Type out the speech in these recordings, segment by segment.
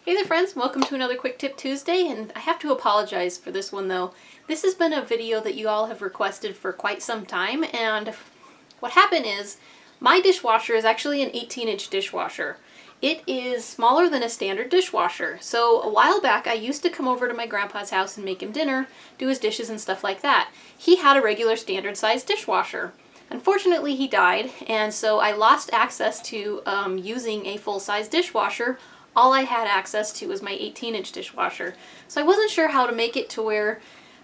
Hey there friends, welcome to another Quick Tip Tuesday, and I have to apologize for this one though. This has been a video that you all have requested for quite some time, and what happened is my dishwasher is actually an 18-inch dishwasher. It is smaller than a standard dishwasher. So a while back I used to come over to my grandpa's house and make him dinner, do his dishes and stuff like that. He had a regular standard sized dishwasher. Unfortunately he died, and so I lost access to using a full-size dishwasher. All I had access to was my 18-inch dishwasher. So I wasn't sure how to make it to where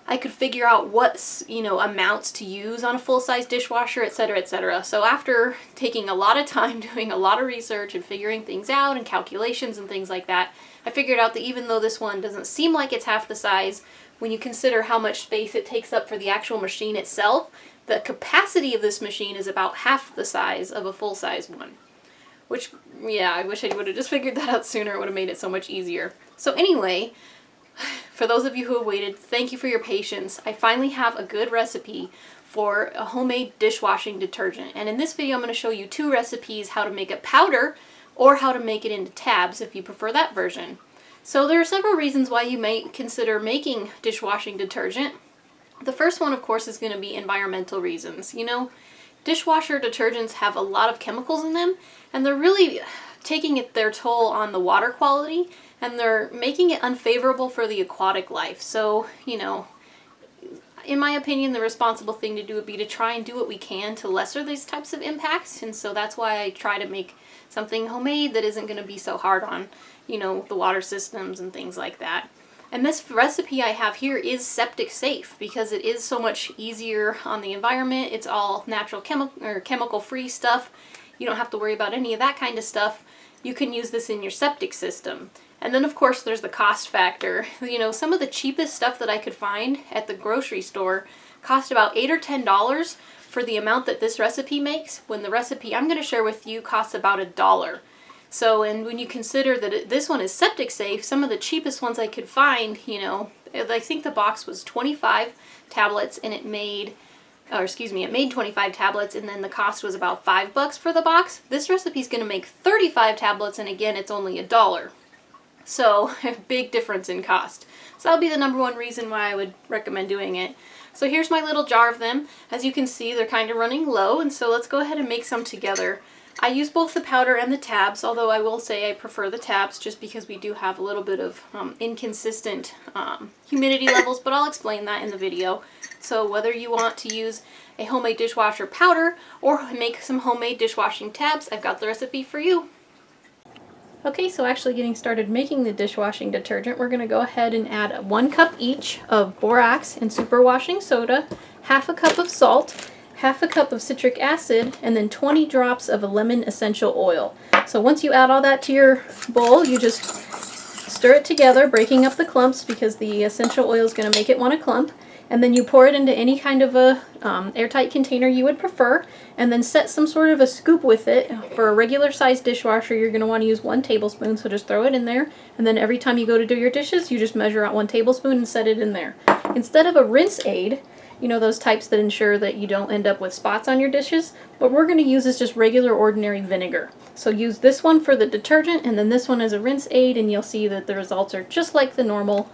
I could figure out what, amounts to use on a full-size dishwasher, etc., etc. So after taking a lot of time doing a lot of research and figuring things out and calculations and things like that, I figured out that even though this one doesn't seem like it's half the size, when you consider how much space it takes up for the actual machine itself, the capacity of this machine is about half the size of a full-size one. Which, yeah, I wish I would have just figured that out sooner. It would have made it so much easier. So anyway, for those of you who have waited, thank you for your patience. I finally have a good recipe for a homemade dishwashing detergent. And in this video, I'm going to show you two recipes: how to make a powder or how to make it into tabs if you prefer that version. So there are several reasons why you may consider making dishwashing detergent. The first one, of course, is going to be environmental reasons. Dishwasher detergents have a lot of chemicals in them, and they're really taking their toll on the water quality, and they're making it unfavorable for the aquatic life. So, in my opinion, the responsible thing to do would be to try and do what we can to lesser these types of impacts, and so that's why I try to make something homemade that isn't going to be so hard on, the water systems and things like that. And this recipe I have here is septic safe because it is so much easier on the environment. It's all natural chemical-free stuff. You don't have to worry about any of that kind of stuff. You can use this in your septic system. And then of course there's the cost factor. Some of the cheapest stuff that I could find at the grocery store cost about $8 or $10 for the amount that this recipe makes, when the recipe I'm going to share with you costs about $1. So, and when you consider that this one is septic safe, some of the cheapest ones I could find, I think the box was 25 tablets and it made 25 tablets, and then the cost was about $5 for the box. This recipe is going to make 35 tablets, and again, it's only $1. So, a big difference in cost. So that'll be the number one reason why I would recommend doing it. So here's my little jar of them. As you can see, they're kind of running low, and so let's go ahead and make some together. I use both the powder and the tabs, although I will say I prefer the tabs just because we do have a little bit of inconsistent humidity levels, but I'll explain that in the video. So whether you want to use a homemade dishwasher powder or make some homemade dishwashing tabs, I've got the recipe for you. Okay, so actually getting started making the dishwashing detergent, we're going to go ahead and add 1 cup each of borax and superwashing soda, half a cup of salt, half a cup of citric acid, and then 20 drops of a lemon essential oil. So once you add all that to your bowl, you just stir it together, breaking up the clumps because the essential oil is going to make it want to clump. And then you pour it into any kind of a airtight container you would prefer, and then set some sort of a scoop with it. For a regular sized dishwasher, you're going to want to use 1 tablespoon, so just throw it in there, and then every time you go to do your dishes, you just measure out 1 tablespoon and set it in there. Instead of a rinse aid, those types that ensure that you don't end up with spots on your dishes, what we're going to use is just regular ordinary vinegar. So use this one for the detergent and then this one as a rinse aid, and you'll see that the results are just like the normal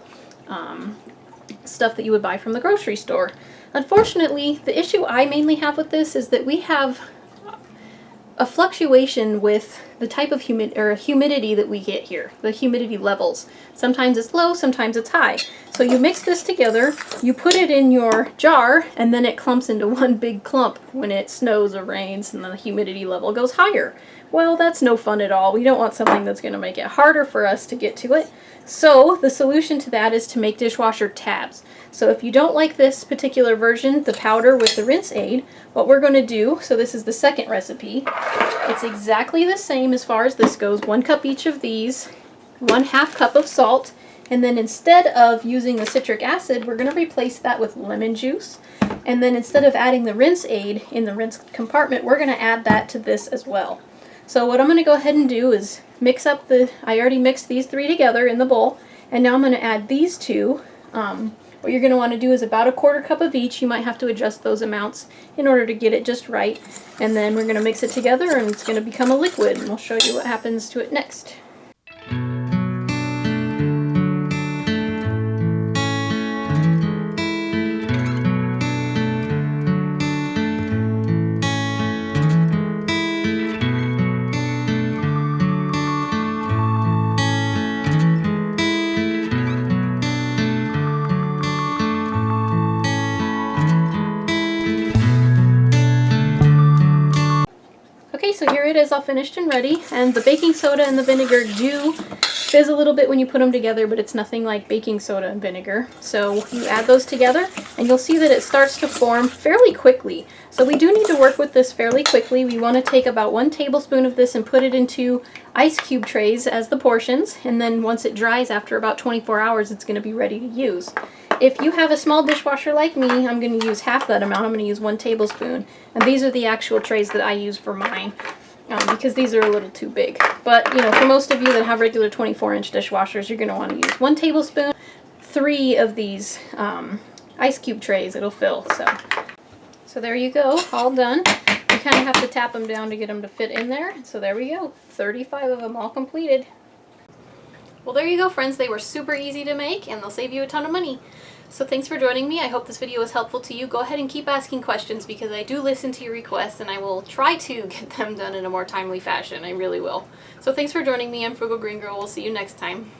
stuff that you would buy from the grocery store. Unfortunately, the issue I mainly have with this is that we have a fluctuation with the type of humidity that we get here, the humidity levels. Sometimes it's low, sometimes it's high. So you mix this together, you put it in your jar, and then it clumps into one big clump when it snows or rains and the humidity level goes higher. Well, that's no fun at all. We don't want something that's going to make it harder for us to get to it. So the solution to that is to make dishwasher tabs. So if you don't like this particular version, the powder with the rinse aid, what we're going to do, so this is the second recipe, it's exactly the same as far as this goes. 1 cup each of these, 1/2 cup of salt, and then instead of using the citric acid, we're going to replace that with lemon juice. And then instead of adding the rinse aid in the rinse compartment, we're going to add that to this as well. So what I'm going to go ahead and do is mix up I already mixed these 3 together in the bowl, and now I'm going to add these 2. What you're going to want to do is about 1/4 cup of each. You might have to adjust those amounts in order to get it just right. And then we're going to mix it together and it's going to become a liquid, and we'll show you what happens to it next. so here it is all finished and ready, and the baking soda and the vinegar do fizz a little bit when you put them together, but it's nothing like baking soda and vinegar. So you add those together and you'll see that it starts to form fairly quickly. So we do need to work with this fairly quickly. We want to take about 1 tablespoon of this and put it into ice cube trays as the portions, and then once it dries after about 24 hours it's going to be ready to use. If you have a small dishwasher like me, I'm going to use half that amount. I'm going to use 1 tablespoon, and these are the actual trays that I use for mine. Because these are a little too big. But, you know, for most of you that have regular 24-inch dishwashers, you're going to want to use 1 tablespoon, 3 of these ice cube trays it'll fill. So there you go, all done. You kind of have to tap them down to get them to fit in there. So there we go, 35 of them all completed. Well, there you go, friends. They were super easy to make, and they'll save you a ton of money. So thanks for joining me. I hope this video was helpful to you. Go ahead and keep asking questions because I do listen to your requests, and I will try to get them done in a more timely fashion. I really will. So thanks for joining me. I'm Frugal Green Girl. We'll see you next time.